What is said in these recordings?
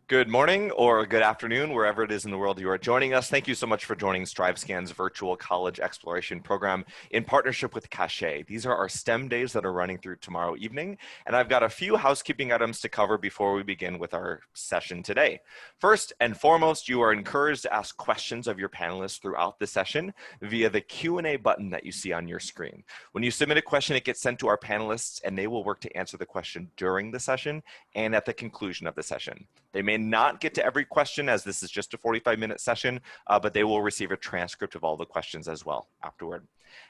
Good morning or good afternoon, wherever it is in the world you are joining us. Thank you so much for joining StriveScan's virtual college exploration program in partnership with Cache. These are our STEM days that are running through tomorrow evening, and I've got a few housekeeping items to cover before we begin with our session today. First and foremost, you are encouraged to ask questions of your panelists throughout the session via the Q&A button that you see on your screen. When you submit a question, it gets sent to our panelists, and they will work to answer the question during the session and at the conclusion of the session. They may not get to every question, as this is just a 45-minute session, but they will receive a transcript of all the questions as well afterward.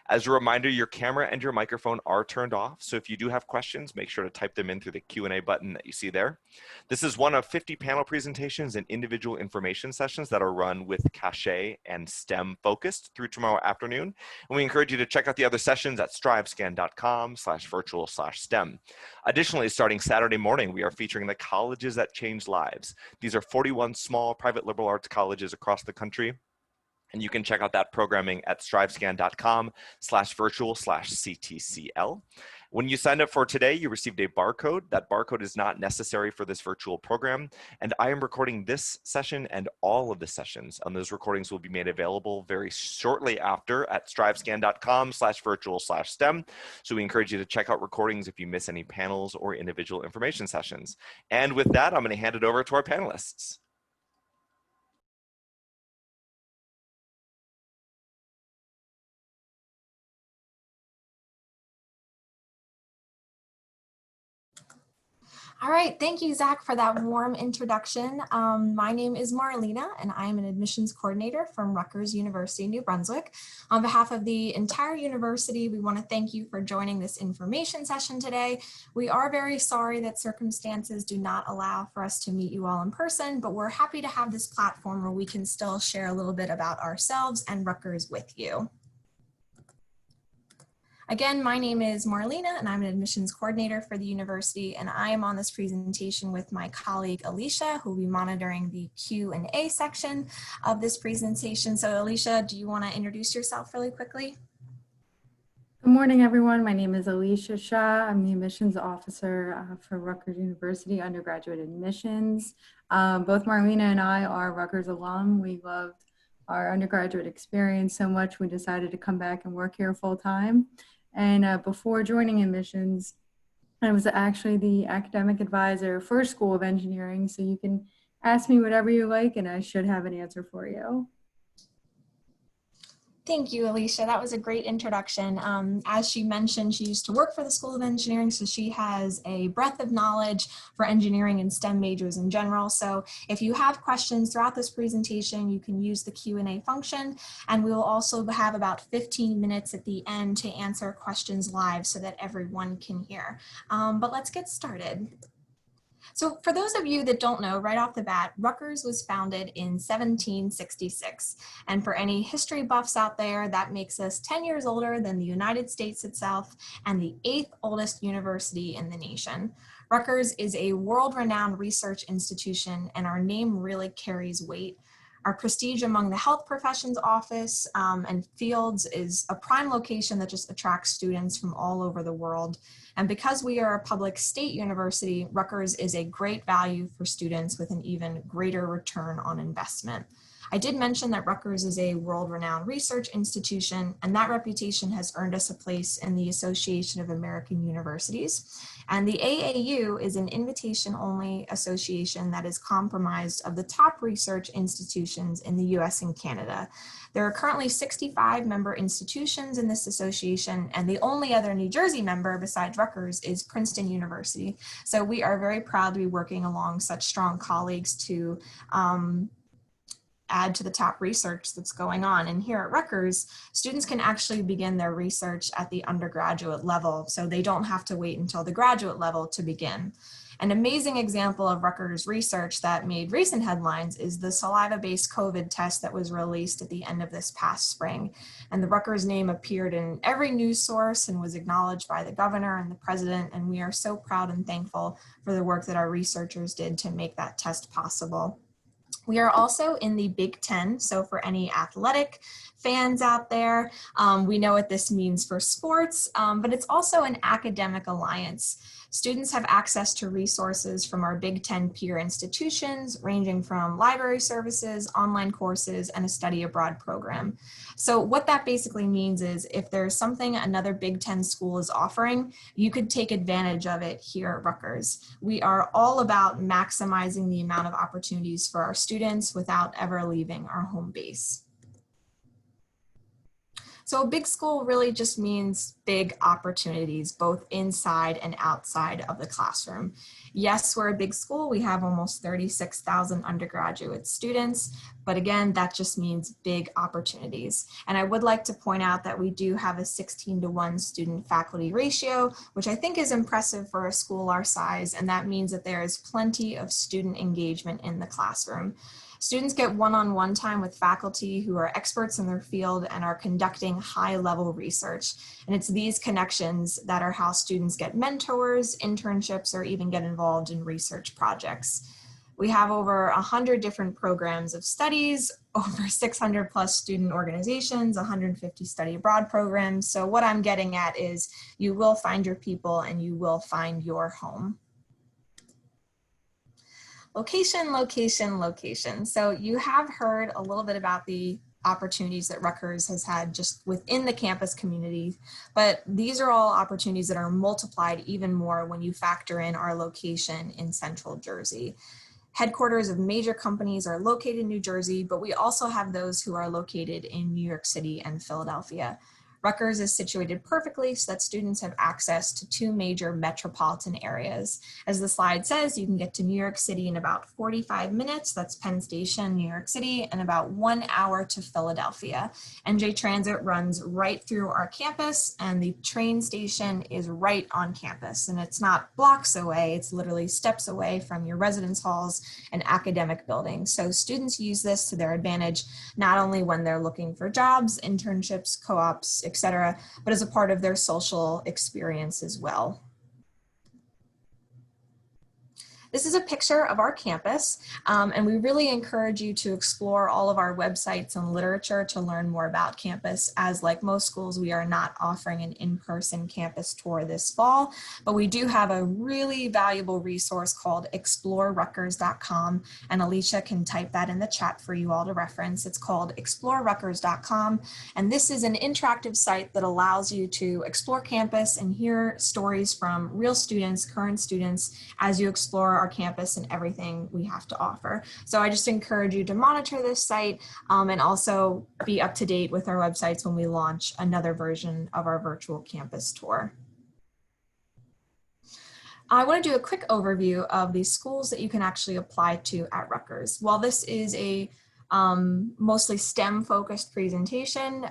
As a reminder, your camera and your microphone are turned off, so if you do have questions, make sure to type them in through the Q&A button that you see there. This is one of 50 panel presentations and individual information sessions that are run with Cache and STEM focused through tomorrow afternoon. And we encourage you to check out the other sessions at strivescan.com/virtual/STEM. Additionally, starting Saturday morning, we are featuring the colleges that change lives. These are 41 small private liberal arts colleges across the country. And you can check out that programming at strivescan.com/virtual/CTCL. When you signed up for today, you received a barcode. That barcode is not necessary for this virtual program. And I am recording this session and all of the sessions. And those recordings will be made available very shortly after at strivescan.com/virtual/STEM. So we encourage you to check out recordings if you miss any panels or individual information sessions. And with that, I'm going to hand it over to our panelists. All right, thank you, Zach, for that warm introduction. My name is Marlena, and I am an admissions coordinator from Rutgers University, New Brunswick. On behalf of the entire university, we want to thank you for joining this information session today. We are very sorry that circumstances do not allow for us to meet you all in person, but we're happy to have this platform where we can still share a little bit about ourselves and Rutgers with you. Again, my name is Marlena, and I'm an admissions coordinator for the university, and I am on this presentation with my colleague Alicia, who will be monitoring the Q&A section of this presentation. So Alicia, do you want to introduce yourself really quickly? Good morning, everyone. My name is Alicia Shah. I'm the admissions officer for Rutgers University undergraduate admissions. Both Marlena and I are Rutgers alum. We loved our undergraduate experience so much we decided to come back and work here full time. And before joining admissions, I was actually the academic advisor for School of Engineering. So you can ask me whatever you like and I should have an answer for you. Thank you, Alicia. That was a great introduction. As she mentioned, she used to work for the School of Engineering, so she has a breadth of knowledge for engineering and STEM majors in general. So if you have questions throughout this presentation, you can use the Q&A function, and we will also have about 15 minutes at the end to answer questions live so that everyone can hear. But let's get started. So for those of you that don't know, right off the bat, Rutgers was founded in 1766. And for any history buffs out there, that makes us 10 years older than the United States itself and the 8th oldest university in the nation. Rutgers is a world-renowned research institution, and our name really carries weight. Our prestige among the health professions office and fields is a prime location that just attracts students from all over the world. And because we are a public state university, Rutgers is a great value for students with an even greater return on investment. I did mention that Rutgers is a world-renowned research institution, and that reputation has earned us a place in the Association of American Universities. And the AAU is an invitation-only association that is comprised of the top research institutions in the US and Canada. There are currently 65 member institutions in this association, and the only other New Jersey member besides Rutgers is Princeton University. So we are very proud to be working along such strong colleagues to add to the top research that's going on. And here at Rutgers, students can actually begin their research at the undergraduate level, so they don't have to wait until the graduate level to begin. An amazing example of Rutgers research that made recent headlines is the saliva-based COVID test that was released at the end of this past spring. And the Rutgers name appeared in every news source and was acknowledged by the governor and the president. And we are so proud and thankful for the work that our researchers did to make that test possible. We are also in the Big Ten, so for any athletic fans out there, we know what this means for sports, but it's also an academic alliance. Students have access to resources from our Big Ten peer institutions, ranging from library services, online courses, and a study abroad program. So what that basically means is if there's something another Big Ten school is offering, you could take advantage of it here at Rutgers. We are all about maximizing the amount of opportunities for our students without ever leaving our home base. So a big school really just means big opportunities, both inside and outside of the classroom. Yes, we're a big school. We have almost 36,000 undergraduate students, but again, that just means big opportunities. And I would like to point out that we do have a 16-to-1 student faculty ratio, which I think is impressive for a school our size. And that means that there is plenty of student engagement in the classroom. Students get one-on-one time with faculty who are experts in their field and are conducting high-level research. And it's these connections that are how students get mentors, internships, or even get involved in research projects. We have over 100 different programs of studies, over 600 plus student organizations, 150 study abroad programs. So what I'm getting at is you will find your people and you will find your home. Location, location, location. So you have heard a little bit about the opportunities that Rutgers has had just within the campus community, but these are all opportunities that are multiplied even more when you factor in our location in Central Jersey. Headquarters of major companies are located in New Jersey, but we also have those who are located in New York City and Philadelphia. Rutgers is situated perfectly so that students have access to two major metropolitan areas. As the slide says, you can get to New York City in about 45 minutes. That's Penn Station, New York City, and about 1 hour to Philadelphia. NJ Transit runs right through our campus, and the train station is right on campus. And it's not blocks away, it's literally steps away from your residence halls and academic buildings. So students use this to their advantage, not only when they're looking for jobs, internships, co-ops, etc., but as a part of their social experience as well. This is a picture of our campus, and we really encourage you to explore all of our websites and literature to learn more about campus, as like most schools, we are not offering an in-person campus tour this fall, but we do have a really valuable resource called explorerutgers.com, and Alicia can type that in the chat for you all to reference. It's called explorerutgers.com, and this is an interactive site that allows you to explore campus and hear stories from real students, current students, as you explore our campus and everything we have to offer. So I just encourage you to monitor this site and also be up to date with our websites when we launch another version of our virtual campus tour. I want to do a quick overview of the schools that you can actually apply to at Rutgers. While this is a mostly STEM focused presentation,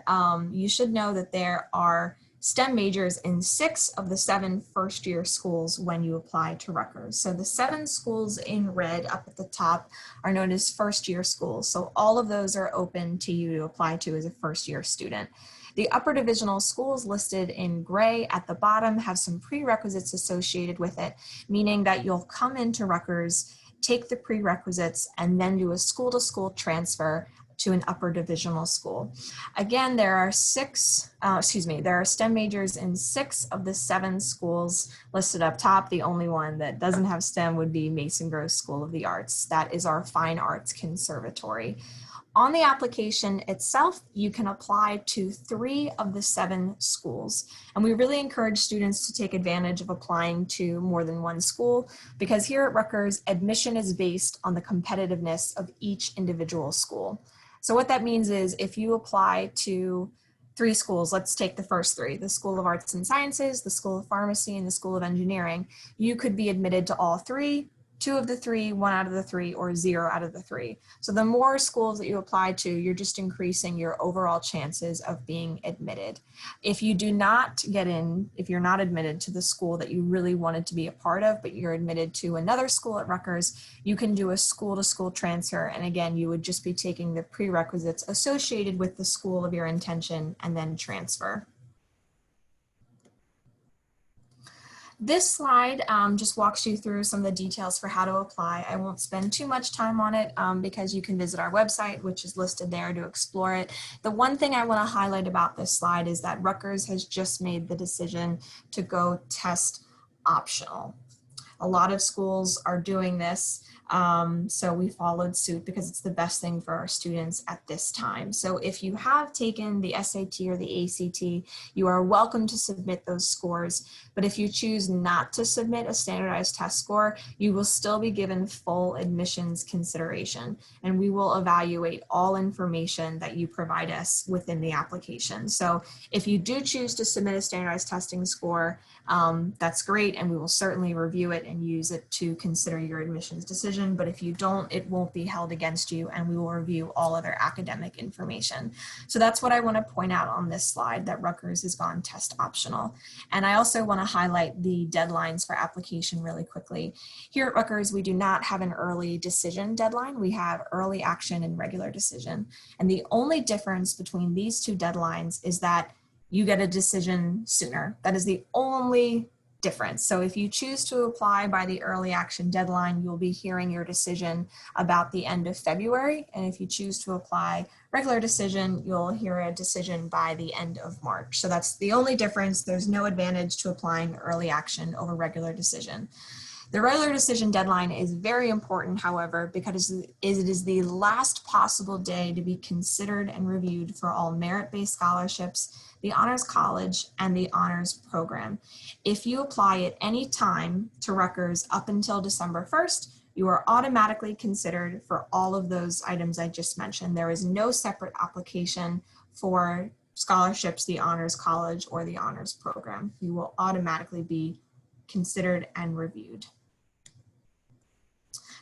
you should know that there are STEM majors in 6 of the 7 first-year schools when you apply to Rutgers. So the 7 schools in red up at the top are known as first-year schools. So all of those are open to you to apply to as a first-year student. The upper divisional schools listed in gray at the bottom have some prerequisites associated with it, meaning that you'll come into Rutgers, take the prerequisites, and then do a school-to-school transfer to an upper divisional school. Again, there are STEM majors in 6 of the 7 schools listed up top. The only one that doesn't have STEM would be Mason Gross School of the Arts. That is our fine arts conservatory. On the application itself, you can apply to 3 of the 7 schools. And we really encourage students to take advantage of applying to more than one school, because here at Rutgers, admission is based on the competitiveness of each individual school. So what that means is if you apply to 3 schools, let's take the first 3, the School of Arts and Sciences, the School of Pharmacy, and the School of Engineering, you could be admitted to all 3, 2 of the 3, 1 out of the 3, or 0 out of the 3. So the more schools that you apply to, you're just increasing your overall chances of being admitted. If you do not get in, if you're not admitted to the school that you really wanted to be a part of, but you're admitted to another school at Rutgers, you can do a school-to-school transfer. And again, you would just be taking the prerequisites associated with the school of your intention and then transfer. This slide just walks you through some of the details for how to apply. I won't spend too much time on it because you can visit our website, which is listed there, to explore it. The one thing I want to highlight about this slide is that Rutgers has just made the decision to go test optional. A lot of schools are doing this, so we followed suit because it's the best thing for our students at this time. So if you have taken the SAT or the ACT, you are welcome to submit those scores. But if you choose not to submit a standardized test score, you will still be given full admissions consideration, and we will evaluate all information that you provide us within the application. So if you do choose to submit a standardized testing score, that's great, and we will certainly review it and use it to consider your admissions decision. But if you don't, it won't be held against you, and we will review all other academic information. So that's what I want to point out on this slide, that Rutgers has gone test optional. And I also want to highlight the deadlines for application really quickly. Here at Rutgers, we do not have an early decision deadline. We have early action and regular decision. And the only difference between these two deadlines is that you get a decision sooner. That is the only difference. So if you choose to apply by the early action deadline, you'll be hearing your decision about the end of February. And if you choose to apply regular decision, you'll hear a decision by the end of March. So that's the only difference. There's no advantage to applying early action over regular decision. The regular decision deadline is very important, however, because it is the last possible day to be considered and reviewed for all merit-based scholarships, the Honors College, and the Honors Program. If you apply at any time to Rutgers up until December 1st, you are automatically considered for all of those items I just mentioned. There is no separate application for scholarships, the Honors College, or the Honors Program. You will automatically be considered and reviewed.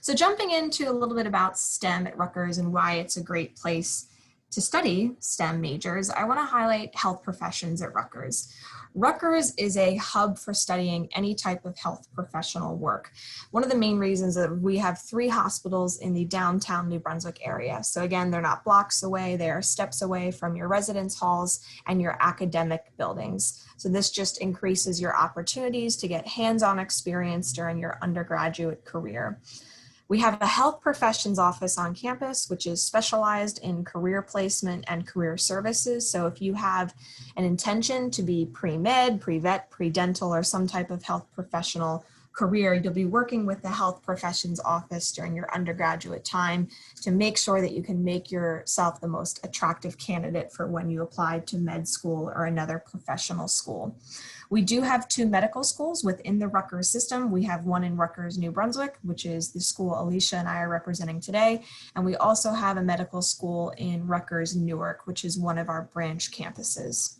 So jumping into a little bit about STEM at Rutgers and why it's a great place to study STEM majors, I want to highlight health professions at Rutgers. Rutgers is a hub for studying any type of health professional work. One of the main reasons that we have 3 hospitals in the downtown New Brunswick area. So again, they're not blocks away, they are steps away from your residence halls and your academic buildings. So this just increases your opportunities to get hands-on experience during your undergraduate career. We have a health professions office on campus, which is specialized in career placement and career services. So if you have an intention to be pre-med, pre-vet, pre-dental, or some type of health professional career, you'll be working with the health professions office during your undergraduate time to make sure that you can make yourself the most attractive candidate for when you apply to med school or another professional school. We do have 2 medical schools within the Rutgers system. We have one in Rutgers, New Brunswick, which is the school Alicia and I are representing today. And we also have a medical school in Rutgers, Newark, which is one of our branch campuses.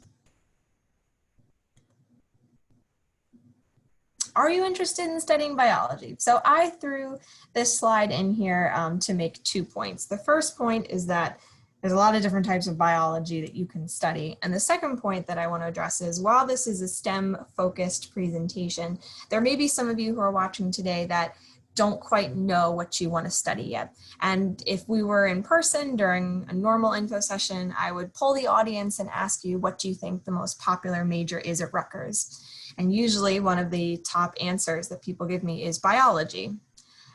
Are you interested in studying biology? So I threw this slide in here to make 2 points. The first point is that there's a lot of different types of biology that you can study. And the second point that I want to address is, while this is a STEM-focused presentation, there may be some of you who are watching today that don't quite know what you want to study yet. And if we were in person during a normal info session, I would poll the audience and ask you, what do you think the most popular major is at Rutgers? And usually one of the top answers that people give me is biology.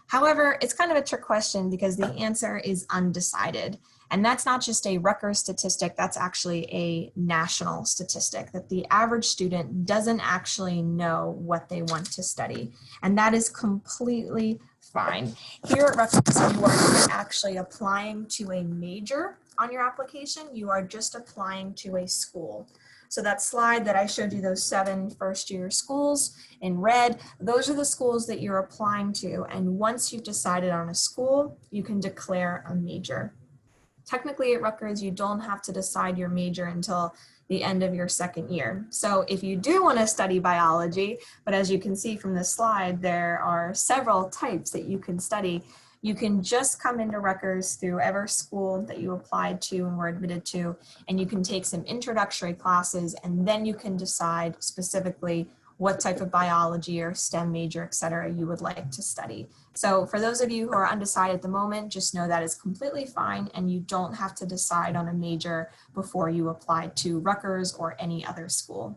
However, it's kind of a trick question because the answer is undecided. And that's not just a Rutgers statistic, that's actually a national statistic, that the average student doesn't actually know what they want to study. And that is completely fine. Here at Rutgers, you are not actually applying to a major on your application, you are just applying to a school. So that slide that I showed you, those 7 first-year schools in red, those are the schools that you're applying to. And once you've decided on a school, you can declare a major. Technically at Rutgers, you don't have to decide your major until the end of your 2nd year. So if you do want to study biology, but as you can see from this slide, there are several types that you can study. You can just come into Rutgers through whatever school that you applied to and were admitted to, and you can take some introductory classes, and then you can decide specifically what type of biology or STEM major, et cetera, you would like to study. So for those of you who are undecided at the moment, just know that is completely fine, and you don't have to decide on a major before you apply to Rutgers or any other school.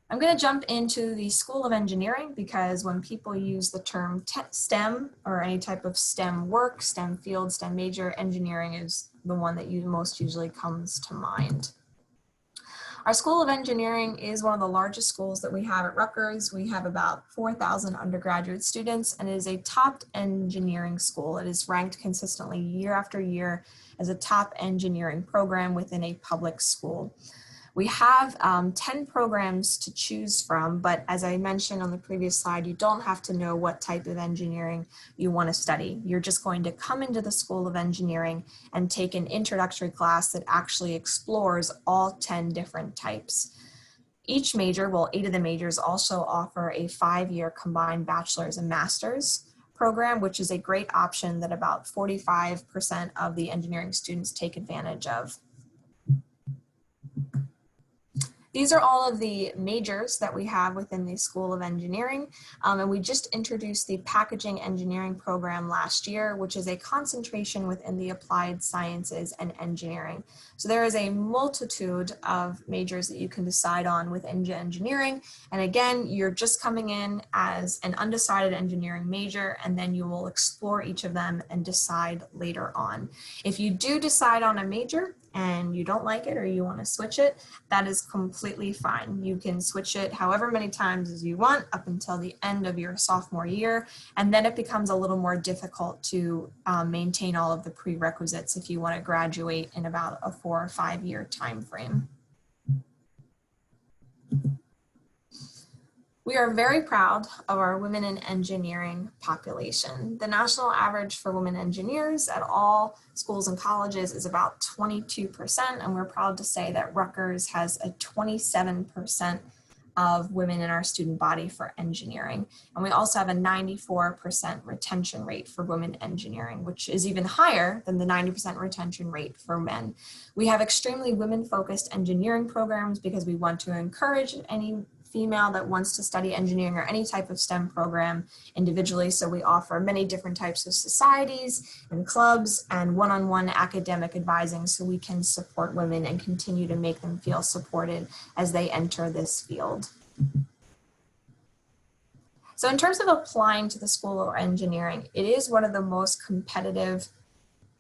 I'm going to jump into the School of Engineering because when people use the term STEM or any type of STEM work, STEM field, STEM major, engineering is the one that most usually comes to mind. Our School of Engineering is one of the largest schools that we have at Rutgers. We have about 4,000 undergraduate students, and it is a top engineering school. It is ranked consistently year after year as a top engineering program within a public school. We have 10 programs to choose from, but as I mentioned on the previous slide, you don't have to know what type of engineering you want to study. You're just going to come into the School of Engineering and take an introductory class that actually explores all 10 different types. Each major, well, 8 of the majors also offer a 5-year combined bachelor's and master's program, which is a great option that about 45% of the engineering students take advantage of. These are all of the majors that we have within the School of Engineering, and we just introduced the packaging engineering program last year, which is a concentration within the applied sciences and engineering. So there is a multitude of majors that you can decide on within engineering, and again, you're just coming in as an undecided engineering major, and then you will explore each of them and decide later on. If you do decide on a major and you don't like it or you want to switch it, that is completely fine. You can switch it however many times as you want up until the end of your sophomore year, and then it becomes a little more difficult to maintain all of the prerequisites if you want to graduate in about a 4 or 5 year time frame. We are very proud of our women in engineering population. The national average for women engineers at all schools and colleges is about 22%, and we're proud to say that Rutgers has a 27% of women in our student body for engineering. And we also have a 94% retention rate for women engineering, which is even higher than the 90% retention rate for men. We have extremely women-focused engineering programs because we want to encourage any female that wants to study engineering or any type of STEM program individually. So we offer many different types of societies and clubs and one-on-one academic advising so we can support women and continue to make them feel supported as they enter this field. So in terms of applying to the School of Engineering, it is one of the most competitive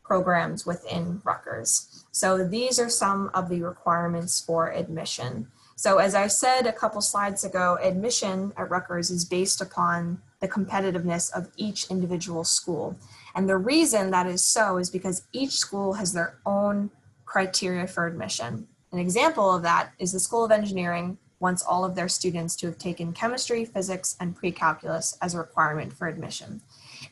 programs within Rutgers. So these are some of the requirements for admission. So as I said a couple slides ago, admission at Rutgers is based upon the competitiveness of each individual school. And the reason that is so is because each school has their own criteria for admission. An example of that is the School of Engineering wants all of their students to have taken chemistry, physics, and pre-calculus as a requirement for admission.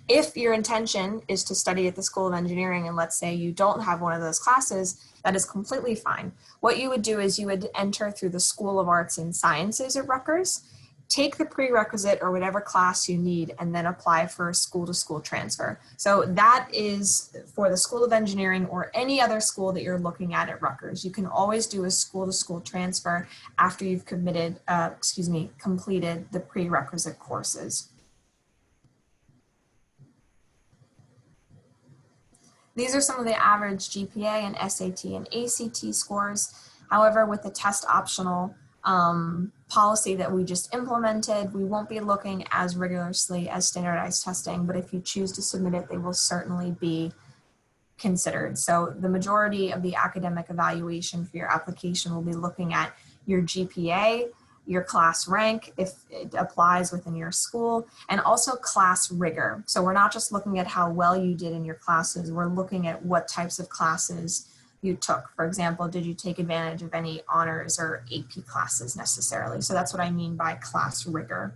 If your intention is to study at the School of Engineering and let's say you don't have one of those classes, that is completely fine. What you would do is you would enter through the School of Arts and Sciences at Rutgers, take the prerequisite or whatever class you need, and then apply for a school-to-school transfer. So that is for the School of Engineering or any other school that you're looking at Rutgers. You can always do a school-to-school transfer after you've completed the prerequisite courses. These are some of the average GPA and SAT and ACT scores. However, with the test optional policy that we just implemented, we won't be looking as rigorously as standardized testing, but if you choose to submit it, they will certainly be considered. So the majority of the academic evaluation for your application will be looking at your GPA, your class rank, if it applies within your school, and also class rigor. So we're not just looking at how well you did in your classes, we're looking at what types of classes you took. For example, did you take advantage of any honors or AP classes necessarily? So that's what I mean by class rigor.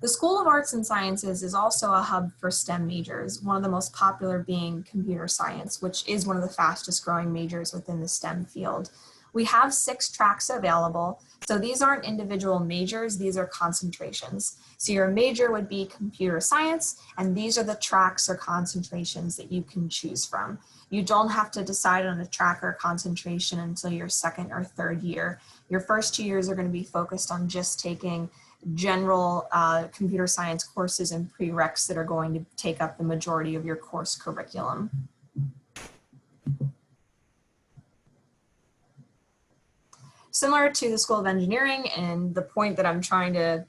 The School of Arts and Sciences is also a hub for STEM majors, one of the most popular being computer science, which is one of the fastest growing majors within the STEM field. We have 6 tracks available. So these aren't individual majors, these are concentrations. So your major would be computer science, and these are the tracks or concentrations that you can choose from. You don't have to decide on a track or concentration until your 2nd or 3rd year. Your first 2 years are going to be focused on just taking general computer science courses and prereqs that are going to take up the majority of your course curriculum. Similar to the School of Engineering, and the point that I'm trying to,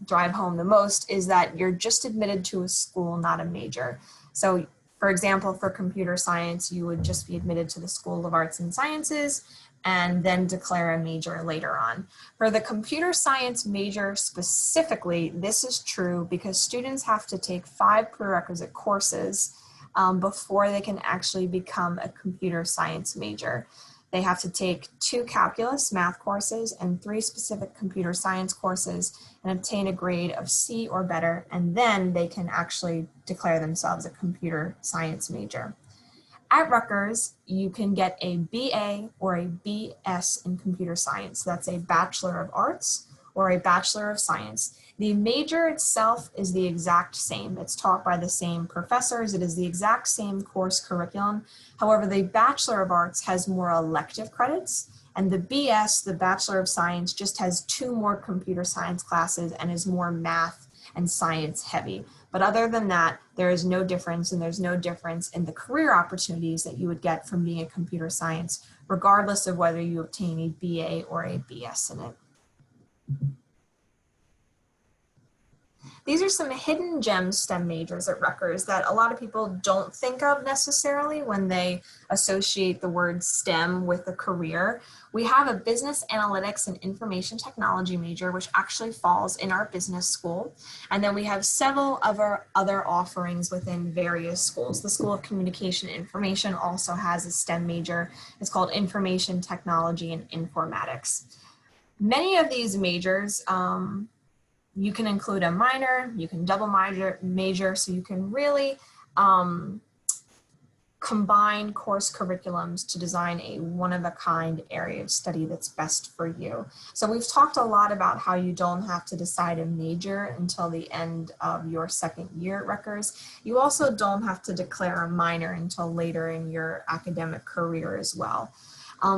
drive home the most is that you're just admitted to a school, not a major. So For example, for computer science, you would just be admitted to the School of Arts and Sciences and then declare a major later on. For the computer science major specifically, this is true because students have to take 5 prerequisite courses before they can actually become a computer science major. They have to take 2 calculus math courses and 3 specific computer science courses and obtain a grade of C or better, and then they can actually declare themselves a computer science major. At Rutgers, you can get a BA or a BS in computer science. That's a Bachelor of Arts or a Bachelor of Science. The major itself is the exact same. It's taught by the same professors. It is the exact same course curriculum. However, the Bachelor of Arts has more elective credits, and the BS, the Bachelor of Science, just has 2 more computer science classes and is more math and science heavy. But other than that, there is no difference, and there's no difference in the career opportunities that you would get from being a computer science, regardless of whether you obtain a BA or a BS in it. These are some hidden gem STEM majors at Rutgers that a lot of people don't think of necessarily when they associate the word STEM with a career. We have a business analytics and information technology major, which actually falls in our business school. And then we have several of our other offerings within various schools. The School of Communication and Information also has a STEM major. It's called Information Technology and Informatics. Many of these majors, you can include a minor, you can double major, so you can really combine course curriculums to design a one-of-a-kind area of study that's best for you. So we've talked a lot about how you don't have to decide a major until the end of your 2nd year at Rutgers. You also don't have to declare a minor until later in your academic career as well.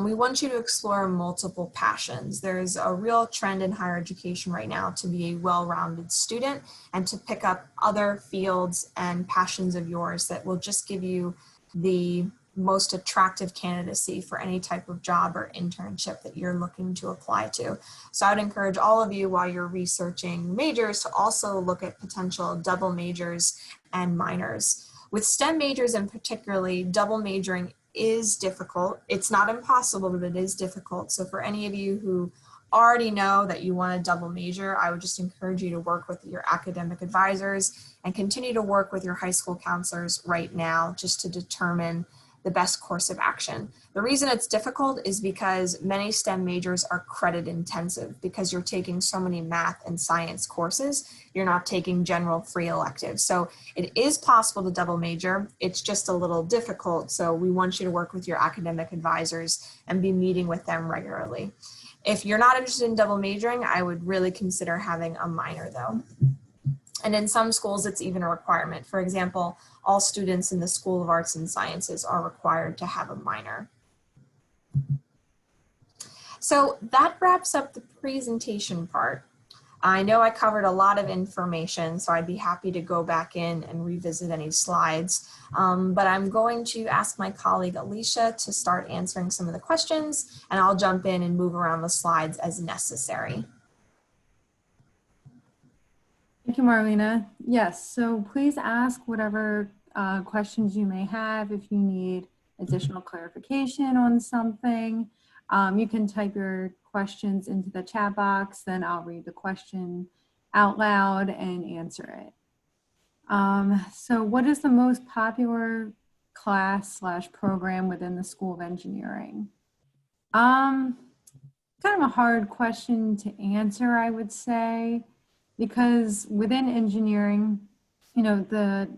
We want you to explore multiple passions. There's a real trend in higher education right now to be a well-rounded student and to pick up other fields and passions of yours that will just give you the most attractive candidacy for any type of job or internship that you're looking to apply to. So I would encourage all of you while you're researching majors to also look at potential double majors and minors. With STEM majors in particularly, double majoring is difficult. It's not impossible, but it is difficult. So for any of you who already know that you want a double major, I would just encourage you to work with your academic advisors and continue to work with your high school counselors right now just to determine the best course of action. The reason it's difficult is because many STEM majors are credit intensive because you're taking so many math and science courses. You're not taking general free electives. So it is possible to double major. It's just a little difficult. So we want you to work with your academic advisors and be meeting with them regularly. If you're not interested in double majoring, I would really consider having a minor though. And in some schools, it's even a requirement. For example, all students in the School of Arts and Sciences are required to have a minor. So that wraps up the presentation part. I know I covered a lot of information, so I'd be happy to go back in and revisit any slides. But I'm going to ask my colleague Alicia to start answering some of the questions, and I'll jump in and move around the slides as necessary. Thank you, Marlena. Yes, so please ask whatever questions you may have. If you need additional clarification on something, you can type your questions into the chat box, then I'll read the question out loud and answer it. So what is the most popular class/program within the School of Engineering? Kind of a hard question to answer, I would say, because within engineering, you know, the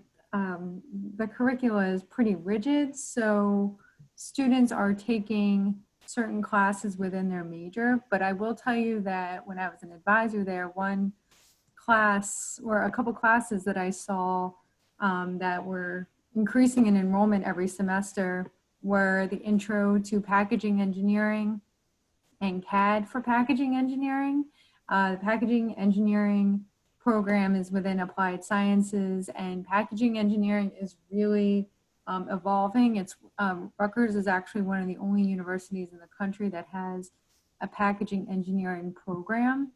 curricula is pretty rigid. So students are taking certain classes within their major, but I will tell you that when I was an advisor there, one class or a couple classes that I saw that were increasing in enrollment every semester were the Intro to Packaging Engineering and CAD for Packaging Engineering. The Packaging Engineering program is within Applied Sciences, and packaging engineering is really evolving. Rutgers is actually one of the only universities in the country that has a packaging engineering program.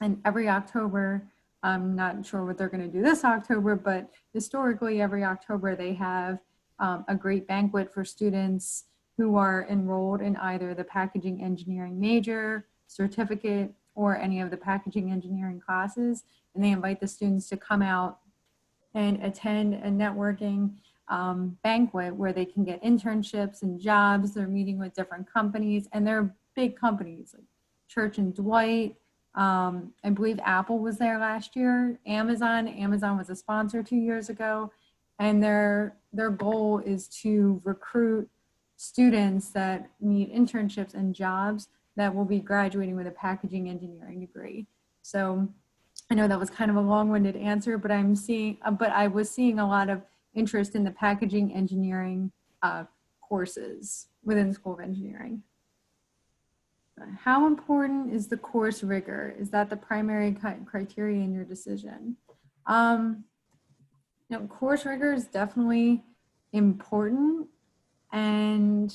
And every October, I'm not sure what they're going to do this October, but historically every October they have a great banquet for students who are enrolled in either the packaging engineering major, certificate, or any of the packaging engineering classes. And they invite the students to come out and attend a networking banquet where they can get internships and jobs. They're meeting with different companies, and they're big companies like Church and Dwight. I believe Apple was there last year. Amazon was a sponsor 2 years ago. And their goal is to recruit students that need internships and jobs that will be graduating with a packaging engineering degree. So I know that was kind of a long-winded answer, but I was seeing a lot of interest in the packaging engineering courses within the School of Engineering. How important is the course rigor? Is that the primary criteria in your decision? Course rigor is definitely important, and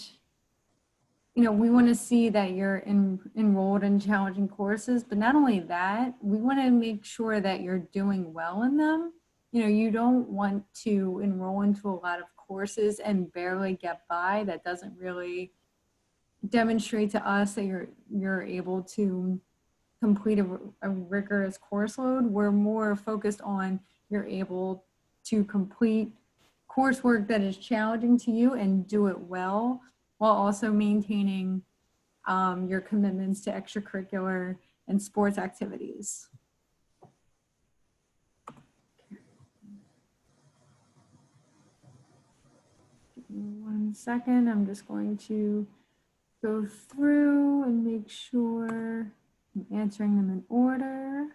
we want to see that you're enrolled in challenging courses, but not only that, we want to make sure that you're doing well in them. You don't want to enroll into a lot of courses and barely get by. That doesn't really demonstrate to us that you're able to complete a rigorous course load. We're more focused on you're able to complete coursework that is challenging to you and do it well, while also maintaining your commitments to extracurricular and sports activities. Give me 1 second. I'm just going to go through and make sure I'm answering them in order.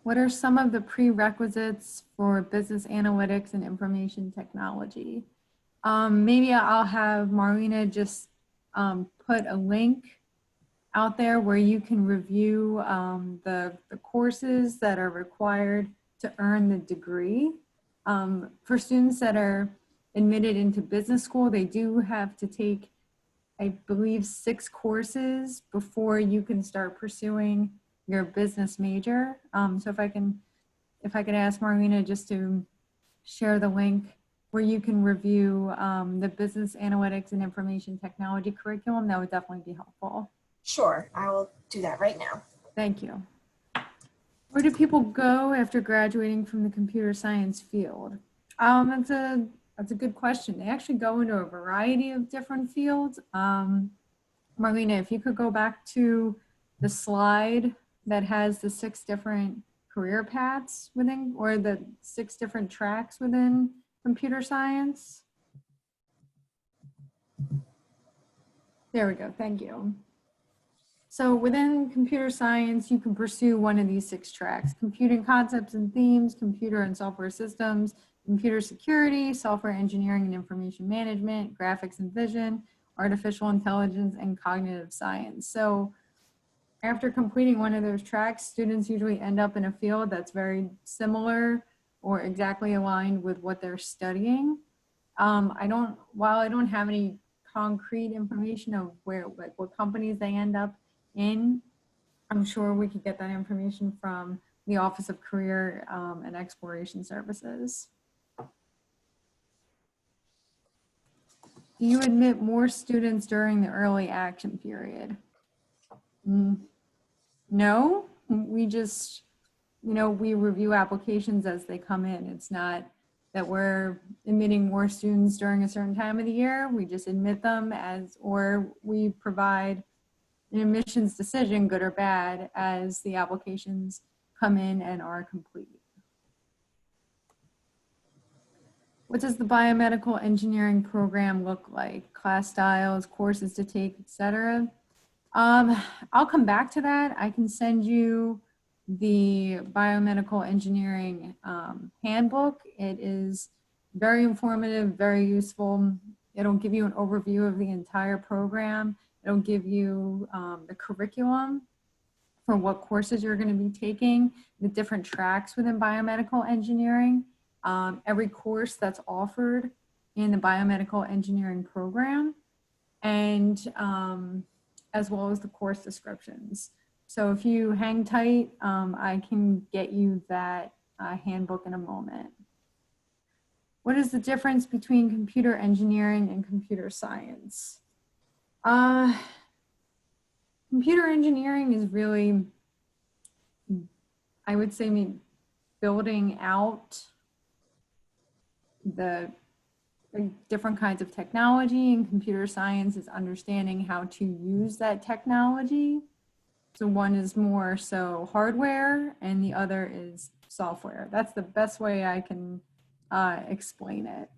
What are some of the prerequisites for business analytics and information technology? Maybe I'll have Marlena just put a link out there where you can review the courses that are required to earn the degree. For students that are admitted into business school, they do have to take, I believe, 6 courses before you can start pursuing your business major. So if I could ask Marlena just to share the link where you can review the business analytics and information technology curriculum, that would definitely be helpful. Sure, I will do that right now. Thank you. Where do people go after graduating from the computer science field? That's a good question. They actually go into a variety of different fields. Marlena, if you could go back to the slide that has the 6 different career paths within, or the 6 different tracks within computer science. There we go, thank you. So within computer science, you can pursue one of these 6 tracks: computing concepts and themes, computer and software systems, computer security, software engineering and information management, graphics and vision, artificial intelligence, and cognitive science. So after completing one of those tracks, students usually end up in a field that's very similar or exactly aligned with what they're studying. While I don't have any concrete information of what companies they end up in, I'm sure we could get that information from the Office of Career and Exploration Services. Do you admit more students during the early action period? No, we just, we review applications as they come in. It's not that we're admitting more students during a certain time of the year. We just admit them or we provide an admissions decision, good or bad, as the applications come in and are complete. What does the biomedical engineering program look like? Class styles, courses to take, etc. I'll come back to that. I can send you the biomedical engineering handbook. It is very informative, very useful. It'll give you an overview of the entire program. It'll give you the curriculum for what courses you're going to be taking, the different tracks within biomedical engineering, every course that's offered in the biomedical engineering program, and as well as the course descriptions. So if you hang tight, I can get you that handbook in a moment. What is the difference between computer engineering and computer science? Computer engineering is really, I would say, building out the different kinds of technology, and computer science is understanding how to use that technology. So one is more so hardware and the other is software. That's the best way I can explain it.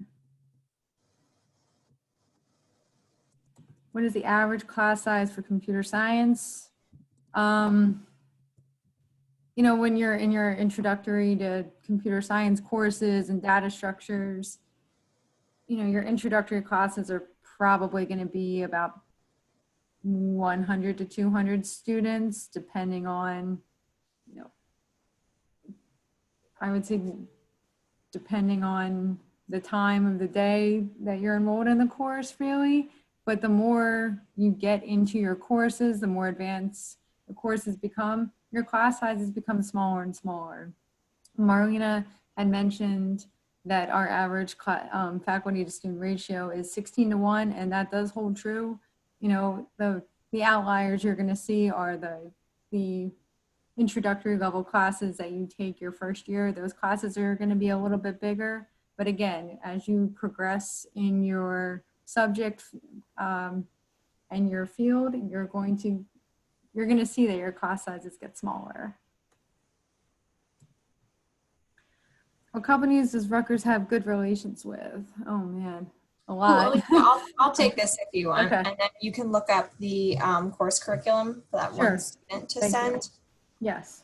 What is the average class size for computer science? You know, when you're in your introductory to computer science courses and data structures, you know, your introductory classes are probably going to be about 100 to 200 students, depending on, you know, I would say depending on the time of the day that you're enrolled in the course, really. But the more you get into your courses, the more advanced the courses become, your class sizes become smaller and smaller. Marlena had mentioned that our average faculty to student ratio is 16:1, and that does hold true. You know, the outliers you're going to see are the introductory level classes that you take your first year. Those classes are going to be a little bit bigger. But again, as you progress in your subject and your field, you're going to see that your class sizes get smaller. What companies does Rutgers have good relations with? Oh man, a lot. Ooh, I'll take this if you want. Okay. And then you can look up the course curriculum for that Sure. one student to Thank you. send. Yes.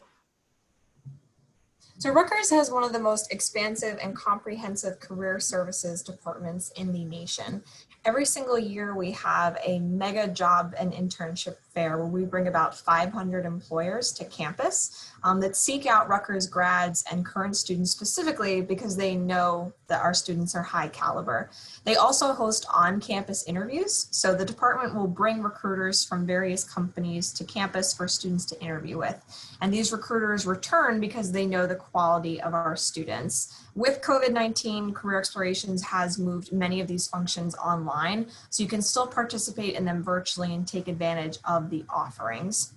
So Rutgers has one of the most expansive and comprehensive career services departments in the nation. Every single year we have a mega job and internship fair where we bring about 500 employers to campus that seek out Rutgers grads and current students specifically because they know that our students are high caliber. They also host on-campus interviews. So the department will bring recruiters from various companies to campus for students to interview with. And these recruiters return because they know the quality of our students. With COVID-19, Career Explorations has moved many of these functions online, so you can still participate in them virtually and take advantage of the offerings.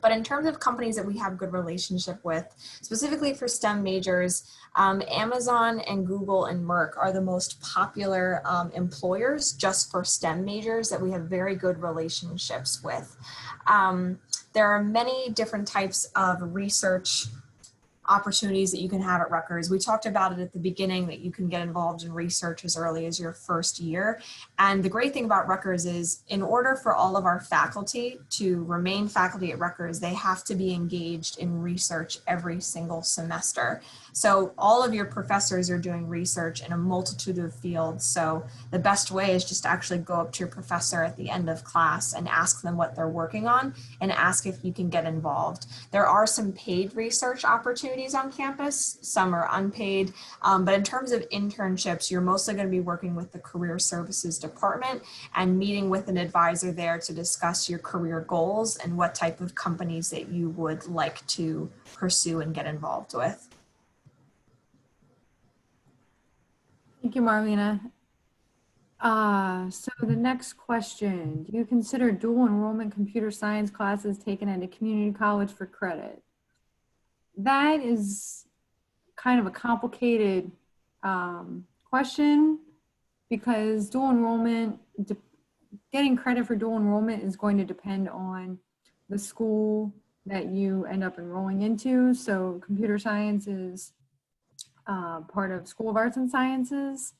But in terms of companies that we have good relationship with, specifically for STEM majors, Amazon and Google and Merck are the most popular employers just for STEM majors that we have very good relationships with. There are many different types of research opportunities that you can have at Rutgers. We talked about it at the beginning that you can get involved in research as early as your first year. And the great thing about Rutgers is in order for all of our faculty to remain faculty at Rutgers, they have to be engaged in research every single semester. So all of your professors are doing research in a multitude of fields. So the best way is just to actually go up to your professor at the end of class and ask them what they're working on and ask if you can get involved. There are some paid research opportunities on campus, some are unpaid, but in terms of internships, you're mostly going to be working with the Career Services Department and meeting with an advisor there to discuss your career goals and what type of companies that you would like to pursue and get involved with. Thank you, Marlena. So the next question, do you consider dual enrollment computer science classes taken at a community college for credit? That is kind of a complicated question because dual enrollment, getting credit for dual enrollment is going to depend on the school that you end up enrolling into. So computer science is part of School of Arts and Sciences,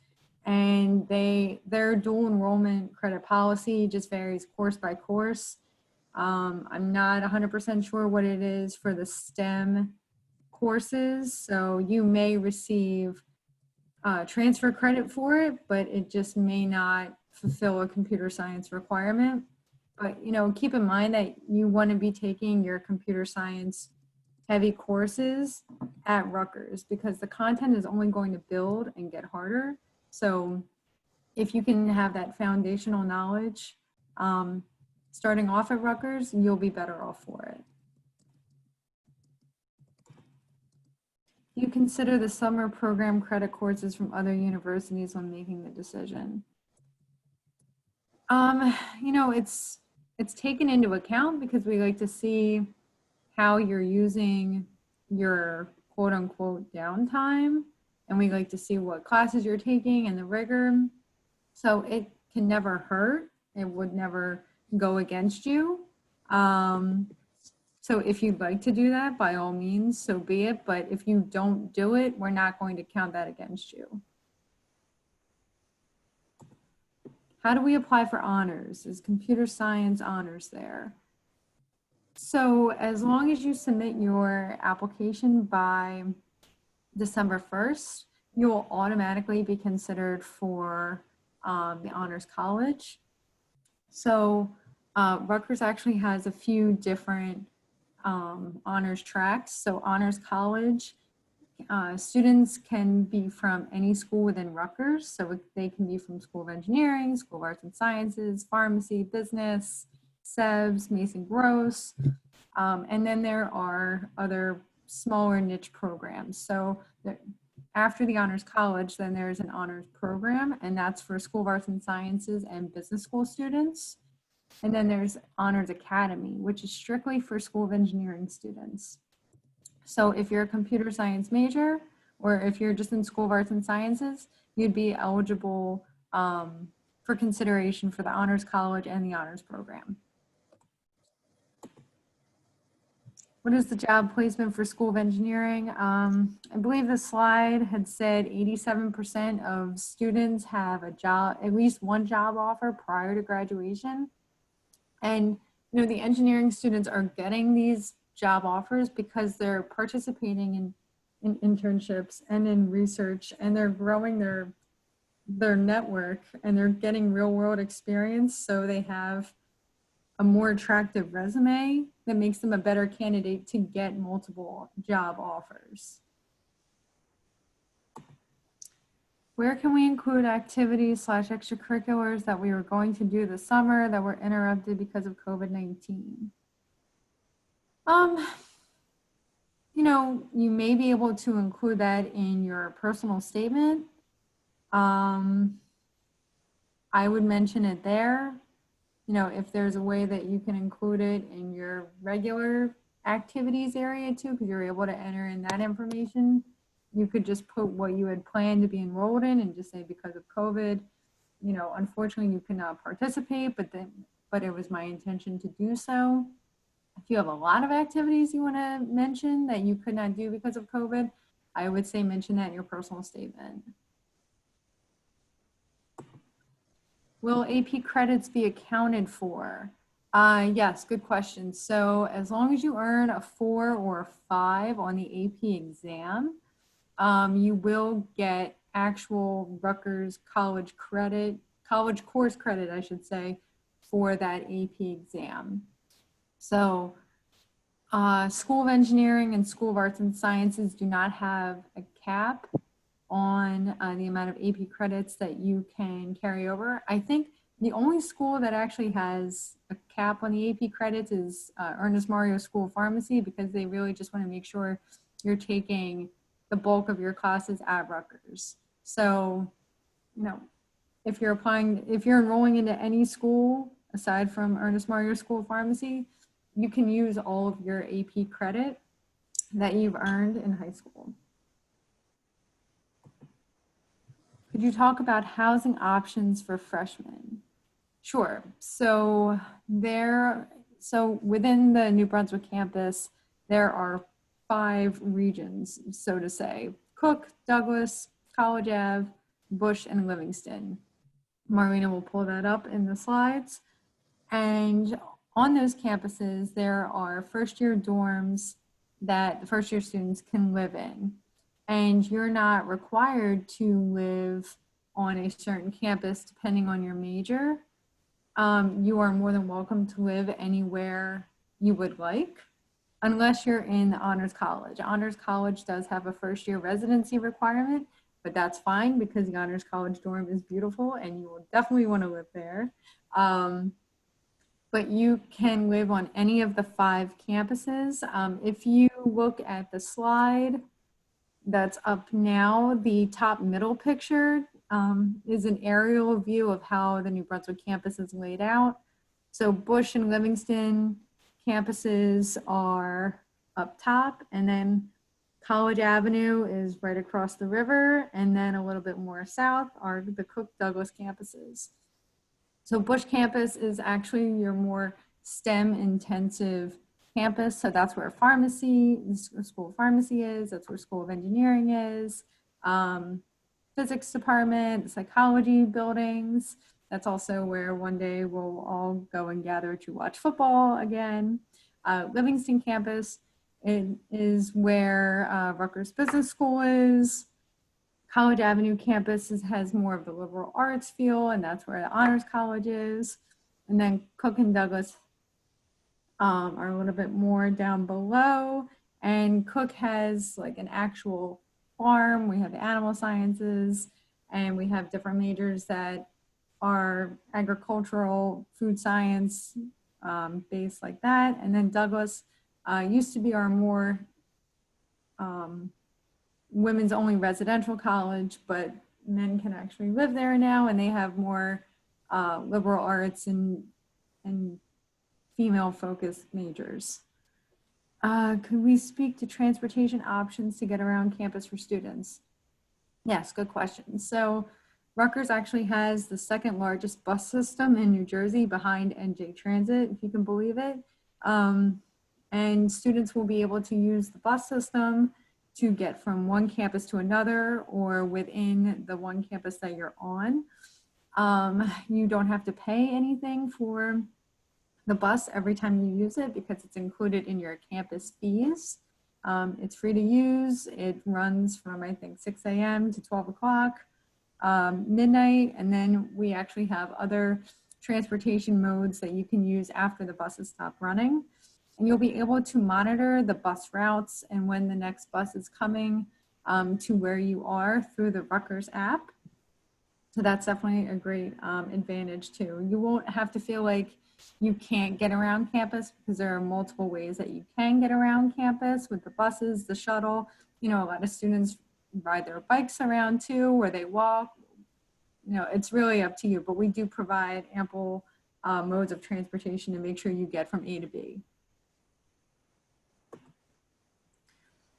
and their dual enrollment credit policy just varies course by course. I'm not 100% sure what it is for the STEM courses, so you may receive transfer credit for it, but it just may not fulfill a computer science requirement. But you know, keep in mind that you want to be taking your computer science heavy courses at Rutgers because the content is only going to build and get harder. So if you can have that foundational knowledge starting off at Rutgers, you'll be better off for it. consider the summer program credit courses from other universities when making the decision? You know, it's taken into account because we like to see how you're using your quote unquote downtime, and we like to see what classes you're taking and the rigor. So it can never hurt. It would never go against you. So if you'd like to do that, by all means, so be it. But if you don't do it, we're not going to count that against you. How do we apply for honors? Is computer science honors there? So as long as you submit your application by December 1st, you will automatically be considered for the Honors College. So Rutgers actually has a few different honors tracks. So Honors College, students can be from any school within Rutgers. So they can be from School of Engineering, School of Arts and Sciences, Pharmacy, Business, SEBS, Mason Gross. And then there are other smaller niche programs. So after the Honors College, then there's an honors program, and that's for School of Arts and Sciences and business school students. And then there's Honors Academy, which is strictly for School of Engineering students. So if you're a computer science major, or if you're just in School of Arts and Sciences, you'd be eligible for consideration for the Honors College and the honors program. What is the job placement for School of Engineering? I believe the slide had said 87% of students have a job, at least one job offer prior to graduation. And you know, the engineering students are getting these job offers because they're participating in internships and in research, and they're growing their network, and they're getting real world experience. So they have a more attractive resume that makes them a better candidate to get multiple job offers. Where can we include activities / extracurriculars that we were going to do this summer that were interrupted because of COVID-19? You know, you may be able to include that in your personal statement. I would mention it there. You know, if there's a way that you can include it in your regular activities area too, because you're able to enter in that information, you could just put what you had planned to be enrolled in and just say, because of COVID, you know, unfortunately you could not participate, but it was my intention to do so. If you have a lot of activities you want to mention that you could not do because of COVID, I would say mention that in your personal statement. Will AP credits be accounted for? Yes, good question. So as long as you earn a 4 or a 5 on the AP exam, you will get actual Rutgers college course credit, I should say, for that AP exam. So School of Engineering and School of Arts and Sciences do not have a cap on the amount of AP credits that you can carry over. I think the only school that actually has a cap on the AP credits is Ernest Mario School of Pharmacy, because they really just want to make sure you're taking the bulk of your classes at Rutgers. So, you know, if you're enrolling into any school aside from Ernest Mario School of Pharmacy, you can use all of your AP credit that you've earned in high school. Could you talk about housing options for freshmen? Sure. So within the New Brunswick campus, there are 5 regions, so to say: Cook, Douglas, College Ave, Bush, and Livingston. Marlena will pull that up in the slides. And on those campuses, there are first-year dorms that the first-year students can live in. And you're not required to live on a certain campus depending on your major. You are more than welcome to live anywhere you would like, unless you're in the Honors College. Honors College does have a first-year residency requirement, but that's fine because the Honors College dorm is beautiful and you will definitely want to live there. But you can live on any of the 5 campuses. If you look at the slide, that's up now. The top middle picture is an aerial view of how the New Brunswick campus is laid out. So Bush and Livingston campuses are up top, and then College Avenue is right across the river, and then a little bit more south are the Cook Douglas campuses. So Bush campus is actually your more STEM intensive campus. So that's where pharmacy, the School of Pharmacy is, that's where School of Engineering is, physics department, psychology buildings. That's also where one day we'll all go and gather to watch football again. Livingston campus is where Rutgers Business School is. College Avenue campus has more of the liberal arts feel, and that's where the Honors College is. And then Cook and Douglas are a little bit more down below. And Cook has like an actual farm. We have animal sciences, and we have different majors that are agricultural, food science based like that. And then Douglas used to be our more women's only residential college, but men can actually live there now, and they have more liberal arts and female focused majors. Could we speak to transportation options to get around campus for students? Yes, good question. So Rutgers actually has the second largest bus system in New Jersey behind NJ Transit, if you can believe it. And students will be able to use the bus system to get from one campus to another or within the one campus that you're on. You don't have to pay anything for the bus every time you use it because it's included in your campus fees. It's free to use. It runs from, I think, 6 a.m. to 12 o'clock, midnight. And then we actually have other transportation modes that you can use after the buses stop running. And you'll be able to monitor the bus routes and when the next bus is coming to where you are through the Rutgers app. So that's definitely a great advantage too. You won't have to feel like you can't get around campus because there are multiple ways that you can get around campus with the buses, the shuttle. You know, a lot of students ride their bikes around too, or they walk. You know, it's really up to you, but we do provide ample modes of transportation to make sure you get from A to B.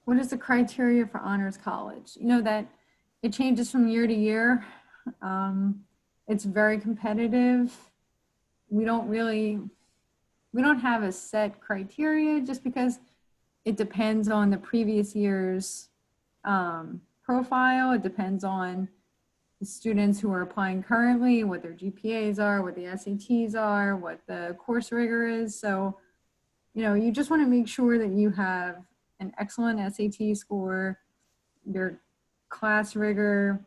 What is the criteria for honors college? You know that it changes from year to year. It's very competitive. We don't have a set criteria just because it depends on the previous year's profile. It depends on the students who are applying currently, what their GPAs are, what the SATs are, what the course rigor is. So, you know, you just want to make sure that you have an excellent SAT score, your class rigor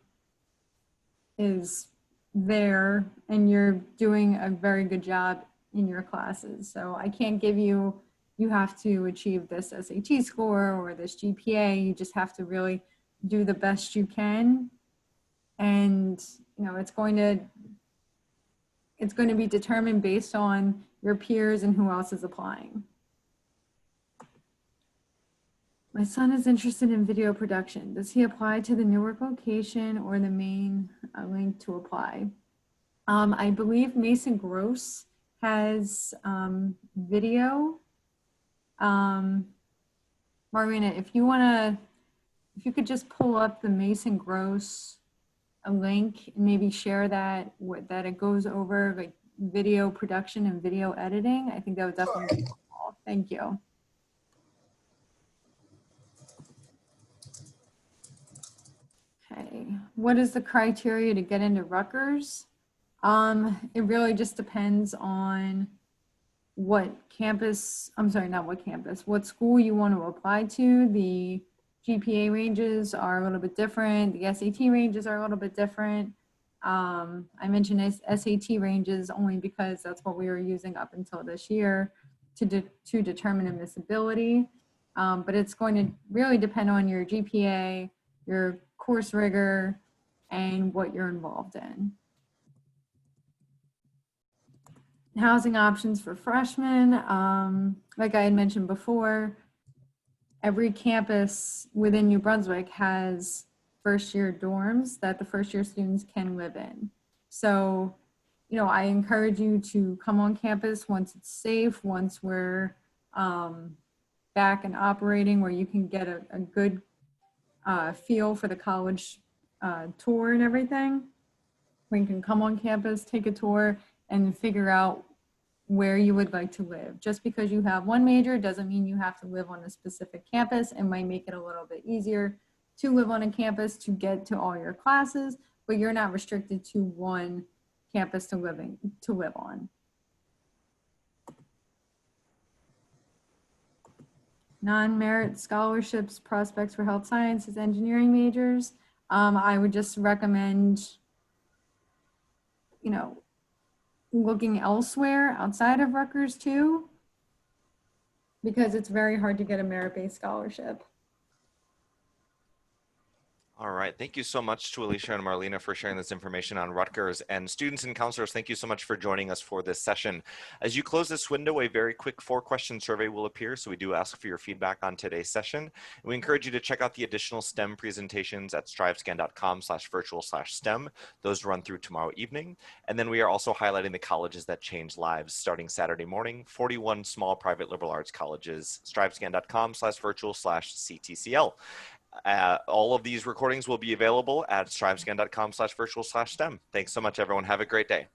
is there, and you're doing a very good job in your classes. So I can't give you, you have to achieve this SAT score or this GPA. You just have to really do the best you can. And, you know, it's going to be determined based on your peers and who else is applying. My son is interested in video production. Does he apply to the Newark location or the main link to apply? I believe Mason Gross has video. Marina, if you could just pull up the Mason Gross link and maybe share that, that it goes over like video production and video editing, I think that would definitely be helpful. Thank you. Okay, what is the criteria to get into Rutgers? It really just depends on what campus, I'm sorry, not what campus, what school you want to apply to. The GPA ranges are a little bit different. The SAT ranges are a little bit different. I mentioned SAT ranges only because that's what we were using up until this year to determine admissibility. But it's going to really depend on your GPA, your course rigor, and what you're involved in. Housing options for freshmen, like I had mentioned before, every campus within New Brunswick has first year dorms that the first year students can live in. So, you know, I encourage you to come on campus once it's safe, once we're back and operating, where you can get a good feel for the college tour and everything. Where you can come on campus, take a tour, and figure out where you would like to live. Just because you have one major doesn't mean you have to live on a specific campus. It might make it a little bit easier to live on a campus to get to all your classes, but you're not restricted to one campus to live on. Non-merit scholarships, prospects for health sciences, engineering majors. I would just recommend, you know, looking elsewhere outside of Rutgers too, because it's very hard to get a merit-based scholarship. All right. Thank you so much to Alicia and Marlena for sharing this information on Rutgers. And students and counselors, thank you so much for joining us for this session. As you close this window, a very quick 4-question survey will appear. So we do ask for your feedback on today's session. And we encourage you to check out the additional STEM presentations at strivescan.com/virtual/STEM. Those run through tomorrow evening. And then we are also highlighting the colleges that change lives starting Saturday morning, 41 small private liberal arts colleges, strivescan.com/virtual/CTCL. All of these recordings will be available at strivescan.com/virtual/STEM. Thanks so much, everyone. Have a great day.